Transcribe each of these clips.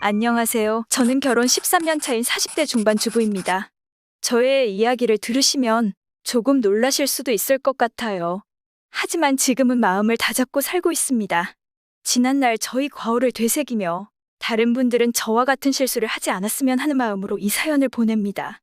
안녕하세요. 저는 결혼 13년 차인 40대 중반 주부입니다. 저의 이야기를 들으시면 조금 놀라실 수도 있을 것 같아요. 하지만 지금은 마음을 다잡고 살고 있습니다. 지난날 저희 과오를 되새기며 다른 분들은 저와 같은 실수를 하지 않았으면 하는 마음으로 이 사연을 보냅니다.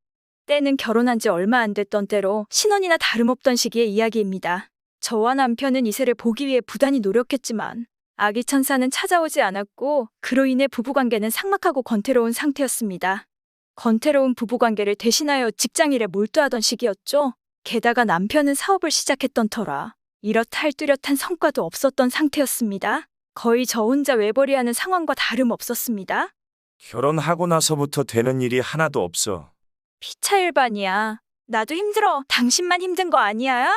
때는 결혼한 지 얼마 안 됐던 때로 신혼이나 다름없던 시기의 이야기입니다. 저와 남편은 이세를 보기 위해 부단히 노력했지만 아기 천사는 찾아오지 않았고 그로 인해 부부관계는 삭막하고 건태로운 상태였습니다. 건태로운 부부관계를 대신하여 직장일에 몰두하던 시기였죠. 게다가 남편은 사업을 시작했던 터라 이렇다 할 뚜렷한 성과도 없었던 상태였습니다. 거의 저 혼자 외벌이하는 상황과 다름없었습니다. 결혼하고 나서부터 되는 일이 하나도 없어. 피차 일반이야. 나도 힘들어. 당신만 힘든 거 아니야?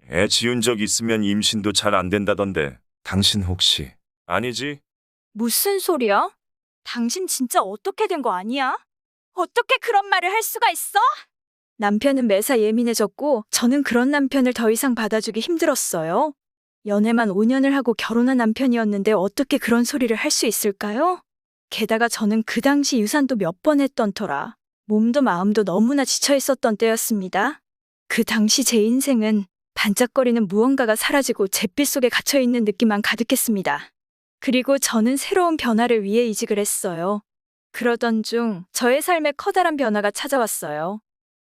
애 지운 적 있으면 임신도 잘 안 된다던데. 당신 혹시 아니지? 무슨 소리야? 당신 진짜 어떻게 된 거 아니야? 어떻게 그런 말을 할 수가 있어? 남편은 매사 예민해졌고 저는 그런 남편을 더 이상 받아주기 힘들었어요. 연애만 5년을 하고 결혼한 남편이었는데 어떻게 그런 소리를 할 수 있을까요? 게다가 저는 그 당시 유산도 몇 번 했던 터라 몸도 마음도 너무나 지쳐 있었던 때였습니다. 그 당시 제 인생은 반짝거리는 무언가가 사라지고 잿빛 속에 갇혀있는 느낌만 가득했습니다. 그리고 저는 새로운 변화를 위해 이직을 했어요. 그러던 중 저의 삶에 커다란 변화가 찾아왔어요.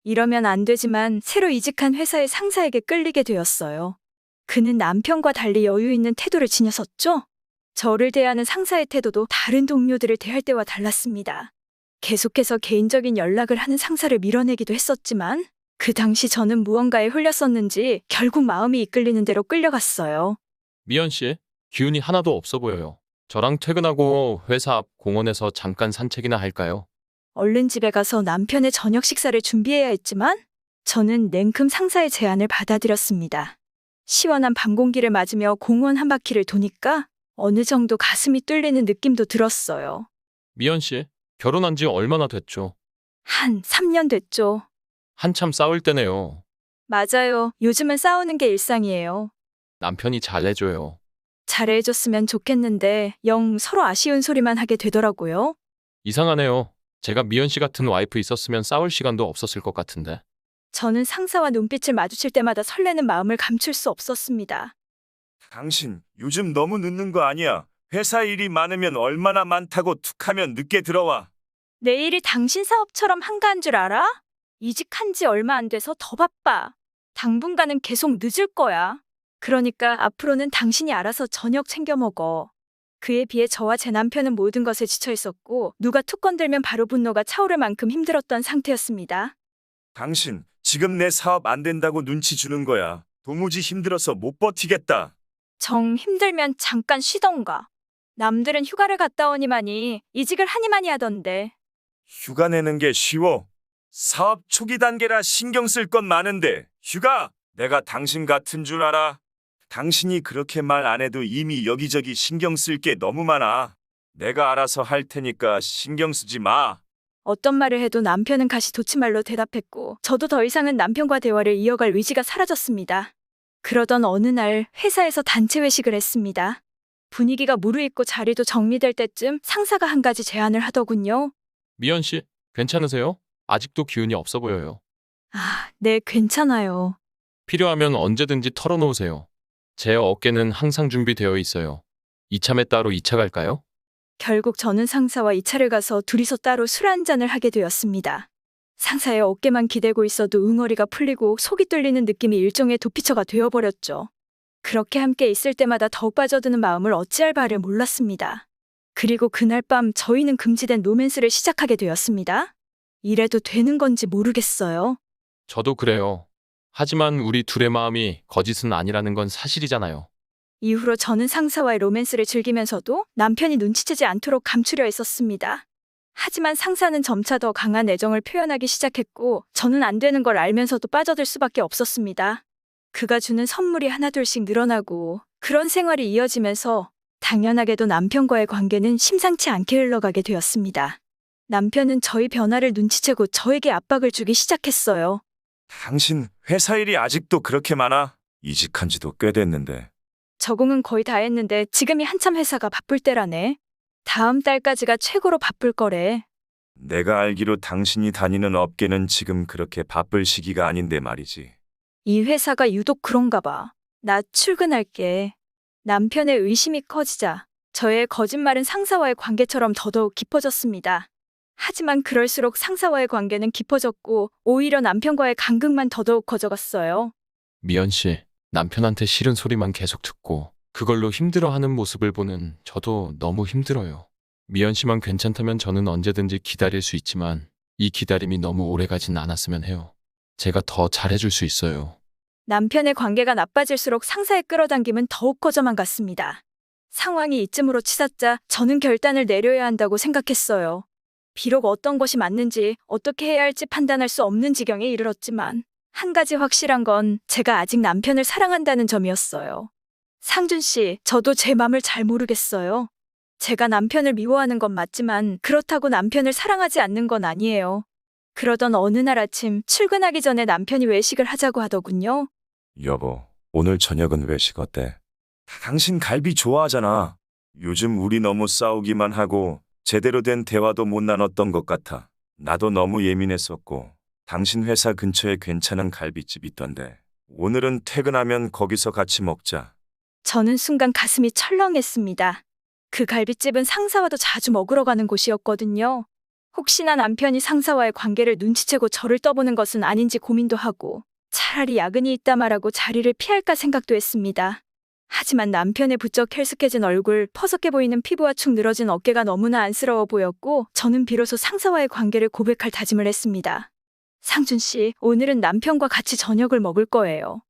이러면 안 되지만 새로 이직한 회사의 상사에게 끌리게 되었어요. 그는 남편과 달리 여유 있는 태도를 지녔었죠. 저를 대하는 상사의 태도도 다른 동료들을 대할 때와 달랐습니다. 계속해서 개인적인 연락을 하는 상사를 밀어내기도 했었지만 그 당시 저는 무언가에 홀렸었는지 결국 마음이 이끌리는 대로 끌려갔어요. 미연 씨, 기운이 하나도 없어 보여요. 저랑 퇴근하고 회사 앞 공원에서 잠깐 산책이나 할까요? 얼른 집에 가서 남편의 저녁 식사를 준비해야 했지만 저는 냉큼 상사의 제안을 받아들였습니다. 시원한 밤 공기를 맞으며 공원 한 바퀴를 도니까 어느 정도 가슴이 뚫리는 느낌도 들었어요. 미연 씨, 결혼한 지 얼마나 됐죠? 한 3년 됐죠. 한참 싸울 때네요. 맞아요. 요즘은 싸우는 게 일상이에요. 남편이 잘해줘요. 잘해줬으면 좋겠는데 영 서로 아쉬운 소리만 하게 되더라고요. 이상하네요. 제가 미연 씨 같은 와이프 있었으면 싸울 시간도 없었을 것 같은데. 저는 상사와 눈빛을 마주칠 때마다 설레는 마음을 감출 수 없었습니다. 당신 요즘 너무 늦는 거 아니야? 회사 일이 많으면 얼마나 많다고 툭하면 늦게 들어와. 내일이 당신 사업처럼 한가한 줄 알아? 이직한 지 얼마 안 돼서 더 바빠. 당분간은 계속 늦을 거야. 그러니까 앞으로는 당신이 알아서 저녁 챙겨 먹어. 그에 비해 저와 제 남편은 모든 것에 지쳐 있었고 누가 툭 건들면 바로 분노가 차오를 만큼 힘들었던 상태였습니다. 당신 지금 내 사업 안 된다고 눈치 주는 거야. 도무지 힘들어서 못 버티겠다. 정 힘들면 잠깐 쉬던가. 남들은 휴가를 갔다 오니만이 이직을 하니만이 하던데. 휴가 내는 게 쉬워. 사업 초기 단계라 신경 쓸 건 많은데 휴가? 내가 당신 같은 줄 알아? 당신이 그렇게 말 안 해도 이미 여기저기 신경 쓸 게 너무 많아. 내가 알아서 할 테니까 신경 쓰지 마. 어떤 말을 해도 남편은 가시도치말로 대답했고 저도 더 이상은 남편과 대화를 이어갈 의지가 사라졌습니다. 그러던 어느 날 회사에서 단체 회식을 했습니다. 분위기가 무르익고 자리도 정리될 때쯤 상사가 한 가지 제안을 하더군요. 미연 씨, 괜찮으세요? 아직도 기운이 없어 보여요. 아, 네, 괜찮아요. 필요하면 언제든지 털어놓으세요. 제 어깨는 항상 준비되어 있어요. 이참에 따로 2차 갈까요? 결국 저는 상사와 2차를 가서 둘이서 따로 술 한 잔을 하게 되었습니다. 상사의 어깨만 기대고 있어도 응어리가 풀리고 속이 뚫리는 느낌이 일종의 도피처가 되어버렸죠. 그렇게 함께 있을 때마다 더욱 빠져드는 마음을 어찌할 바를 몰랐습니다. 그리고 그날 밤 저희는 금지된 로맨스를 시작하게 되었습니다. 이래도 되는 건지 모르겠어요. 저도 그래요. 하지만 우리 둘의 마음이 거짓은 아니라는 건 사실이잖아요. 이후로 저는 상사와의 로맨스를 즐기면서도 남편이 눈치채지 않도록 감추려 했었습니다. 하지만 상사는 점차 더 강한 애정을 표현하기 시작했고 저는 안 되는 걸 알면서도 빠져들 수밖에 없었습니다. 그가 주는 선물이 하나둘씩 늘어나고 그런 생활이 이어지면서 당연하게도 남편과의 관계는 심상치 않게 흘러가게 되었습니다. 남편은 저희 변화를 눈치채고 저에게 압박을 주기 시작했어요. 당신 회사 일이 아직도 그렇게 많아? 이직한 지도 꽤 됐는데. 적응은 거의 다 했는데 지금이 한참 회사가 바쁠 때라네. 다음 달까지가 최고로 바쁠 거래. 내가 알기로 당신이 다니는 업계는 지금 그렇게 바쁠 시기가 아닌데 말이지. 이 회사가 유독 그런가 봐. 나 출근할게. 남편의 의심이 커지자 저의 거짓말은 상사와의 관계처럼 더더욱 깊어졌습니다. 하지만 그럴수록 상사와의 관계는 깊어졌고 오히려 남편과의 간극만 더더욱 커져갔어요. 미연 씨, 남편한테 싫은 소리만 계속 듣고 그걸로 힘들어하는 모습을 보는 저도 너무 힘들어요. 미연 씨만 괜찮다면 저는 언제든지 기다릴 수 있지만 이 기다림이 너무 오래 가진 않았으면 해요. 제가 더 잘해줄 수 있어요. 남편의 관계가 나빠질수록 상사의 끌어당김은 더욱 커져만 갔습니다. 상황이 이쯤으로 치닫자 저는 결단을 내려야 한다고 생각했어요. 비록 어떤 것이 맞는지 어떻게 해야 할지 판단할 수 없는 지경에 이르렀지만 한 가지 확실한 건 제가 아직 남편을 사랑한다는 점이었어요. 상준 씨, 저도 제 맘을 잘 모르겠어요. 제가 남편을 미워하는 건 맞지만 그렇다고 남편을 사랑하지 않는 건 아니에요. 그러던 어느 날 아침 출근하기 전에 남편이 외식을 하자고 하더군요. 여보, 오늘 저녁은 외식 어때? 당신 갈비 좋아하잖아. 요즘 우리 너무 싸우기만 하고 제대로 된 대화도 못 나눴던 것 같아. 나도 너무 예민했었고 당신 회사 근처에 괜찮은 갈비집 있던데 오늘은 퇴근하면 거기서 같이 먹자. 저는 순간 가슴이 철렁했습니다. 그 갈비집은 상사와도 자주 먹으러 가는 곳이었거든요. 혹시나 남편이 상사와의 관계를 눈치채고 저를 떠보는 것은 아닌지 고민도 하고 차라리 야근이 있다 말하고 자리를 피할까 생각도 했습니다. 하지만 남편의 부쩍 헬쓱해진 얼굴, 퍼석해 보이는 피부와 축 늘어진 어깨가 너무나 안쓰러워 보였고 저는 비로소 상사와의 관계를 고백할 다짐을 했습니다. 상준 씨, 오늘은 남편과 같이 저녁을 먹을 거예요.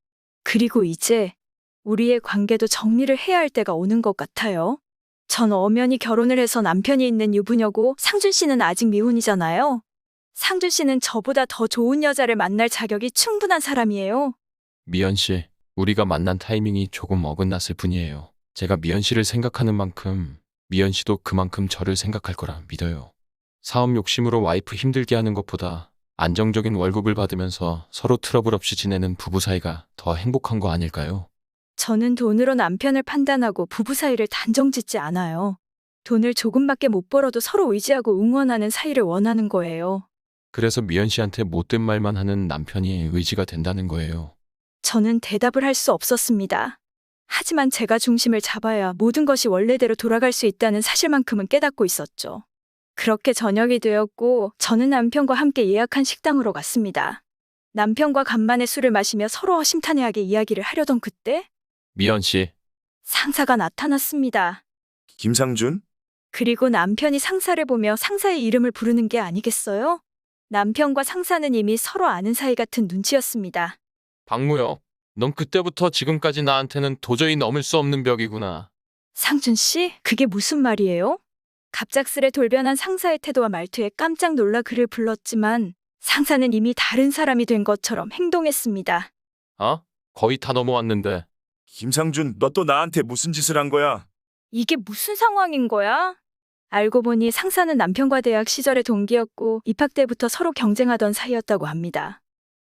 그리고 이제 우리의 관계도 정리를 해야 할 때가 오는 것 같아요. 전 엄연히 결혼을 해서 남편이 있는 유부녀고 상준 씨는 아직 미혼이잖아요. 상준 씨는 저보다 더 좋은 여자를 만날 자격이 충분한 사람이에요. 미연 씨, 우리가 만난 타이밍이 조금 어긋났을 뿐이에요. 제가 미연 씨를 생각하는 만큼 미연 씨도 그만큼 저를 생각할 거라 믿어요. 사업 욕심으로 와이프 힘들게 하는 것보다 안정적인 월급을 받으면서 서로 트러블 없이 지내는 부부 사이가 더 행복한 거 아닐까요? 저는 돈으로 남편을 판단하고 부부 사이를 단정짓지 않아요. 돈을 조금밖에 못 벌어도 서로 의지하고 응원하는 사이를 원하는 거예요. 그래서 미연 씨한테 못된 말만 하는 남편이 의지가 된다는 거예요. 저는 대답을 할 수 없었습니다. 하지만 제가 중심을 잡아야 모든 것이 원래대로 돌아갈 수 있다는 사실만큼은 깨닫고 있었죠. 그렇게 저녁이 되었고 저는 남편과 함께 예약한 식당으로 갔습니다. 남편과 간만에 술을 마시며 서로 허심탄회하게 이야기를 하려던 그때 미연 씨, 상사가 나타났습니다. 김상준? 그리고 남편이 상사를 보며 상사의 이름을 부르는 게 아니겠어요? 남편과 상사는 이미 서로 아는 사이 같은 눈치였습니다. 박무혁, 넌 그때부터 지금까지 나한테는 도저히 넘을 수 없는 벽이구나. 상준 씨, 그게 무슨 말이에요? 갑작스레 돌변한 상사의 태도와 말투에 깜짝 놀라 그를 불렀지만 상사는 이미 다른 사람이 된 것처럼 행동했습니다. 어? 거의 다 넘어왔는데. 김상준, 너 또 나한테 무슨 짓을 한 거야? 이게 무슨 상황인 거야? 알고 보니 상사는 남편과 대학 시절의 동기였고 입학 때부터 서로 경쟁하던 사이였다고 합니다.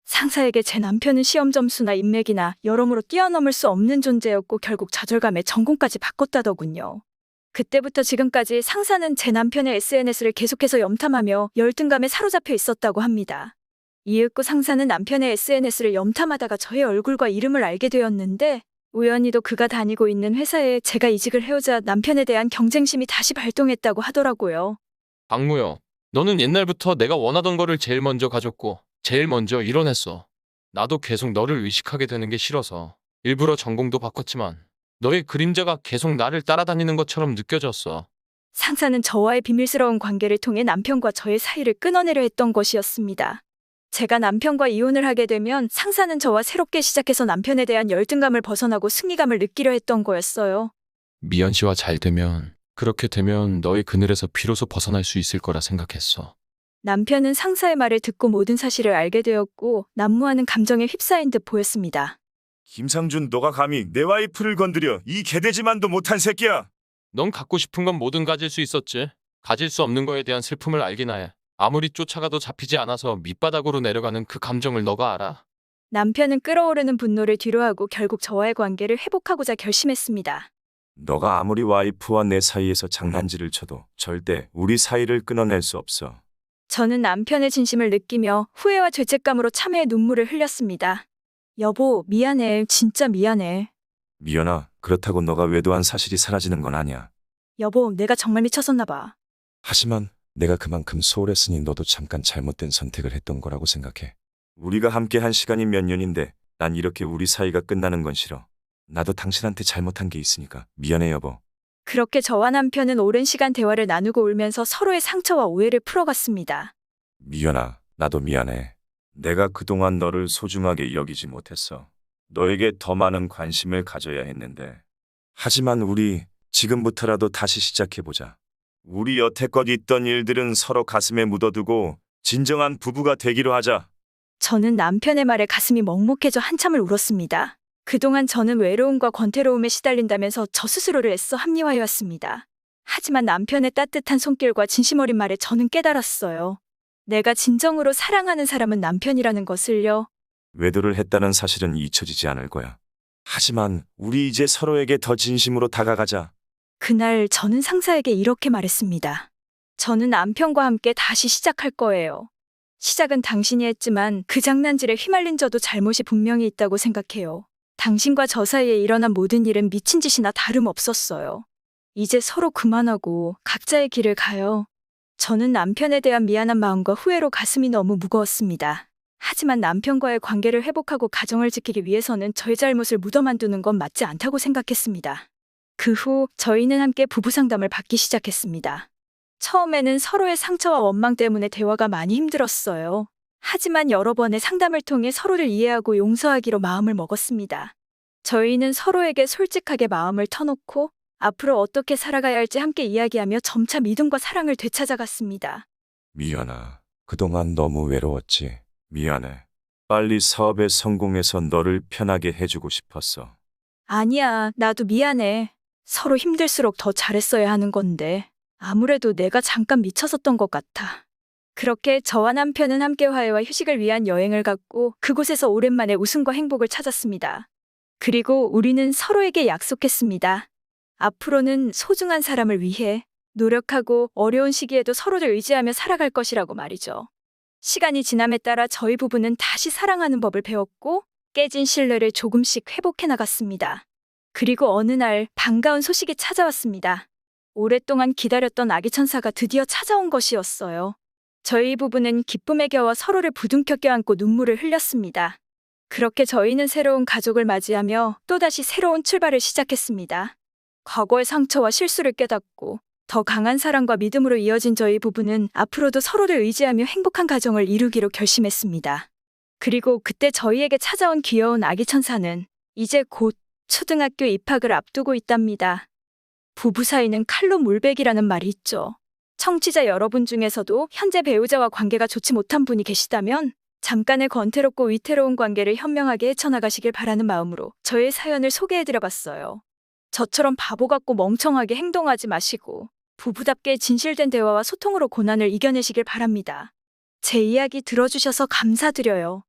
상사에게 제 남편은 시험 점수나 인맥이나 여러모로 뛰어넘을 수 없는 존재였고 결국 좌절감에 전공까지 바꿨다더군요. 그때부터 지금까지 상사는 제 남편의 SNS를 계속해서 염탐하며 열등감에 사로잡혀 있었다고 합니다. 이윽고 상사는 남편의 SNS를 염탐하다가 저의 얼굴과 이름을 알게 되었는데 우연히도 그가 다니고 있는 회사에 제가 이직을 해오자 남편에 대한 경쟁심이 다시 발동했다고 하더라고요. 박무혁, 너는 옛날부터 내가 원하던 거를 제일 먼저 가졌고 제일 먼저 이뤄냈어. 나도 계속 너를 의식하게 되는 게 싫어서 일부러 전공도 바꿨지만 너의 그림자가 계속 나를 따라다니는 것처럼 느껴졌어. 상사는 저와의 비밀스러운 관계를 통해 남편과 저의 사이를 끊어내려 했던 것이었습니다. 제가 남편과 이혼을 하게 되면 상사는 저와 새롭게 시작해서 남편에 대한 열등감을 벗어나고 승리감을 느끼려 했던 거였어요. 미연 씨와 잘 되면, 그렇게 되면 너의 그늘에서 비로소 벗어날 수 있을 거라 생각했어. 남편은 상사의 말을 듣고 모든 사실을 알게 되었고 난무하는 감정에 휩싸인 듯 보였습니다. 김상준, 너가 감히 내 와이프를 건드려 이 개돼지만도 못한 새끼야. 넌 갖고 싶은 건 뭐든 가질 수 있었지. 가질 수 없는 거에 대한 슬픔을 알기나 해. 아무리 쫓아가도 잡히지 않아서 밑바닥으로 내려가는 그 감정을 너가 알아. 남편은 끓어오르는 분노를 뒤로하고 결국 저와의 관계를 회복하고자 결심했습니다. 너가 아무리 와이프와 내 사이에서 장난질을 쳐도 절대 우리 사이를 끊어낼 수 없어. 저는 남편의 진심을 느끼며 후회와 죄책감으로 참회의 눈물을 흘렸습니다. 여보, 미안해. 진짜 미안해. 미연아, 그렇다고 너가 외도한 사실이 사라지는 건 아니야. 여보, 내가 정말 미쳤었나 봐. 하지만 내가 그만큼 소홀했으니 너도 잠깐 잘못된 선택을 했던 거라고 생각해. 우리가 함께 한 시간이 몇 년인데 난 이렇게 우리 사이가 끝나는 건 싫어. 나도 당신한테 잘못한 게 있으니까 미안해 여보. 그렇게 저와 남편은 오랜 시간 대화를 나누고 울면서 서로의 상처와 오해를 풀어갔습니다. 미연아, 나도 미안해. 내가 그동안 너를 소중하게 여기지 못했어. 너에게 더 많은 관심을 가져야 했는데. 하지만 우리 지금부터라도 다시 시작해보자. 우리 여태껏 있던 일들은 서로 가슴에 묻어두고 진정한 부부가 되기로 하자. 저는 남편의 말에 가슴이 먹먹해져 한참을 울었습니다. 그동안 저는 외로움과 권태로움에 시달린다면서 저 스스로를 애써 합리화해왔습니다. 하지만 남편의 따뜻한 손길과 진심 어린 말에 저는 깨달았어요. 내가 진정으로 사랑하는 사람은 남편이라는 것을요. 외도를 했다는 사실은 잊혀지지 않을 거야. 하지만 우리 이제 서로에게 더 진심으로 다가가자. 그날 저는 상사에게 이렇게 말했습니다. 저는 남편과 함께 다시 시작할 거예요. 시작은 당신이 했지만 그 장난질에 휘말린 저도 잘못이 분명히 있다고 생각해요. 당신과 저 사이에 일어난 모든 일은 미친 짓이나 다름없었어요. 이제 서로 그만하고 각자의 길을 가요. 저는 남편에 대한 미안한 마음과 후회로 가슴이 너무 무거웠습니다. 하지만 남편과의 관계를 회복하고 가정을 지키기 위해서는 저의 잘못을 묻어만두는 건 맞지 않다고 생각했습니다. 그 후 저희는 함께 부부 상담을 받기 시작했습니다. 처음에는 서로의 상처와 원망 때문에 대화가 많이 힘들었어요. 하지만 여러 번의 상담을 통해 서로를 이해하고 용서하기로 마음을 먹었습니다. 저희는 서로에게 솔직하게 마음을 터놓고 앞으로 어떻게 살아가야 할지 함께 이야기하며 점차 믿음과 사랑을 되찾아갔습니다. 미연아, 그동안 너무 외로웠지. 미안해. 빨리 사업에 성공해서 너를 편하게 해주고 싶었어. 아니야, 나도 미안해. 서로 힘들수록 더 잘했어야 하는 건데 아무래도 내가 잠깐 미쳤었던 것 같아. 그렇게 저와 남편은 함께 화해와 휴식을 위한 여행을 갔고 그곳에서 오랜만에 웃음과 행복을 찾았습니다. 그리고 우리는 서로에게 약속했습니다. 앞으로는 소중한 사람을 위해 노력하고 어려운 시기에도 서로를 의지하며 살아갈 것이라고 말이죠. 시간이 지남에 따라 저희 부부는 다시 사랑하는 법을 배웠고 깨진 신뢰를 조금씩 회복해 나갔습니다. 그리고 어느 날 반가운 소식이 찾아왔습니다. 오랫동안 기다렸던 아기 천사가 드디어 찾아온 것이었어요. 저희 부부는 기쁨에 겨워 서로를 부둥켜 껴안고 눈물을 흘렸습니다. 그렇게 저희는 새로운 가족을 맞이하며 또다시 새로운 출발을 시작했습니다. 과거의 상처와 실수를 깨닫고 더 강한 사랑과 믿음으로 이어진 저희 부부는 앞으로도 서로를 의지하며 행복한 가정을 이루기로 결심했습니다. 그리고 그때 저희에게 찾아온 귀여운 아기 천사는 이제 곧 초등학교 입학을 앞두고 있답니다. 부부 사이는 칼로 물베기라는 말이 있죠. 청취자 여러분 중에서도 현재 배우자와 관계가 좋지 못한 분이 계시다면 잠깐의 권태롭고 위태로운 관계를 현명하게 헤쳐나가시길 바라는 마음으로 저의 사연을 소개해드려봤어요. 저처럼 바보 같고 멍청하게 행동하지 마시고 부부답게 진실된 대화와 소통으로 고난을 이겨내시길 바랍니다. 제 이야기 들어주셔서 감사드려요.